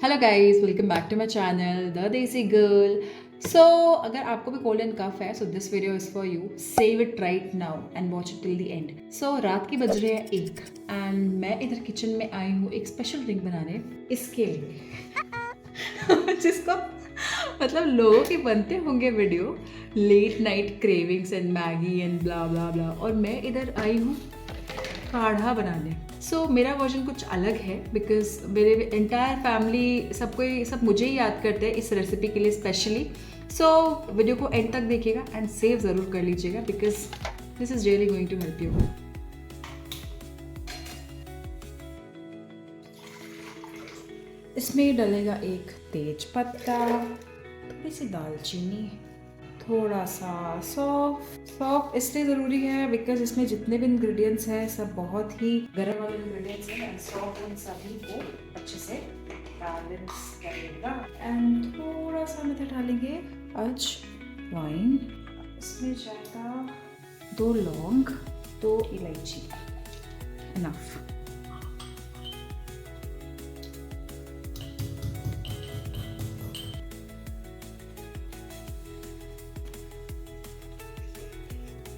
Hello guys, welcome back to my channel the desi girl. So अगर आपको भी cold and cough है so this video is for you. Save it right now and watch it till the end. So रात की बज रहे हैं 1 and मैं इधर किचन में आई हूँ एक स्पेशल ड्रिंक बनाने इसके लिए जिसको मतलब लोगों के बनते होंगे video late night cravings and Maggi and blah blah blah, और मैं इधर आई हूँ काढ़ा बनाने। सो मेरा वर्जन कुछ अलग है बिकॉज मेरे एंटायर फैमिली सब मुझे ही याद करते हैं इस रेसिपी के लिए स्पेशली। सो वीडियो को एंड तक देखिएगा एंड सेव ज़रूर कर लीजिएगा because this is really going to help you. इसमें डलेगा एक तेज पत्ता, थोड़ी सी दालचीनी, थोड़ा सा सौंफ इसलिए ज़रूरी है बिकॉज इसमें जितने भी इंग्रेडिएंट्स हैं सब बहुत ही गर्म वाले इंग्रेडिएंट्स हैं एंड सौंफ उन सभी को अच्छे से बैलेंस करेगा। एंड थोड़ा सा मैं डालेंगे अजवाइन, इसमें जाएगा 2 लौंग, 2 इलायची, enough.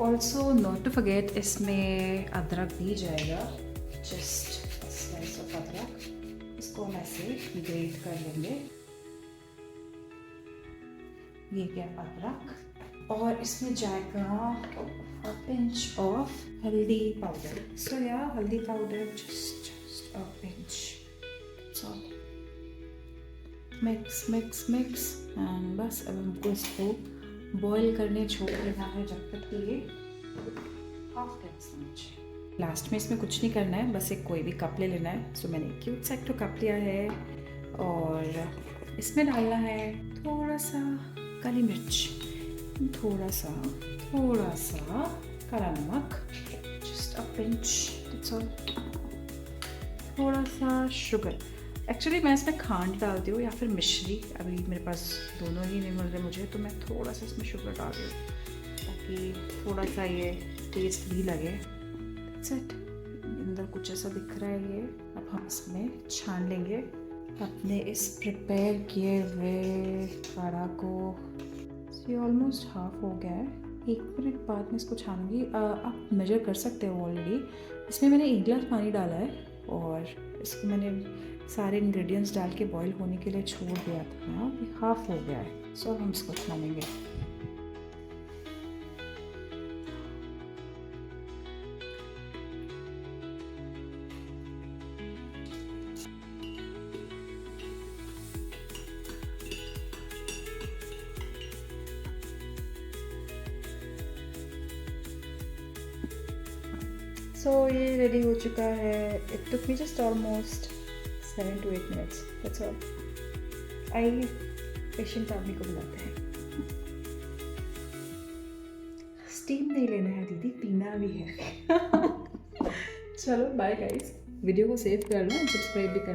Also not to forget इसमें अदरक भी जाएगा, जस्ट स्लाइस ऑफ अदरक। इसको हम ऐसे ग्रेट कर लेंगे। ये क्या अदरक, और इसमें जाएगा a pinch of हल्दी पाउडर। सो या हल्दी powder just a pinch, that's all। Mix and बस अब हमको इसको बॉईल करने छोड़ देना है जब तक कि ये हाफ टेबल। लास्ट में इसमें कुछ नहीं करना है, बस एक कोई भी कप ले लेना है। सो मैंने क्यूट सा एक कप लिया है और इसमें डालना है थोड़ा सा काली मिर्च, थोड़ा सा काला नमक, just a pinch, that's all. थोड़ा सा शुगर, एक्चुअली मैं इसमें खांड डालती हूँ या फिर मिश्री, अभी मेरे पास दोनों ही नहीं मिल रहे मुझे, तो मैं थोड़ा सा इसमें शुगर डाल रही हूँ ताकि थोड़ा सा ये टेस्ट भी लगे। सेट अंदर कुछ ऐसा दिख रहा है ये। अब हम इसमें छान लेंगे अपने इस प्रिपेयर किए हुए काढ़ा को। ये ऑलमोस्ट हाफ हो गया है, 1 मिनट बाद में इसको छानूंगी। आप मेजर कर सकते हो ऑलरेडी। इसमें मैंने 1 गिलास पानी डाला है और इसको मैंने सारे इंग्रेडिएंट्स डाल के बॉईल होने के लिए छोड़ दिया था। ये हाफ हो गया है, सो हम इसको छानेंगे। सो ये रेडी हो चुका है। It took me just almost 7 to 8 minutes, that's all। आइए पेशेंट आदमी को बुलाते हैं। स्टीम नहीं लेना है दीदी, पीना भी है। चलो बाय गाइस, वीडियो को सेव कर लो, सब्सक्राइब भी कर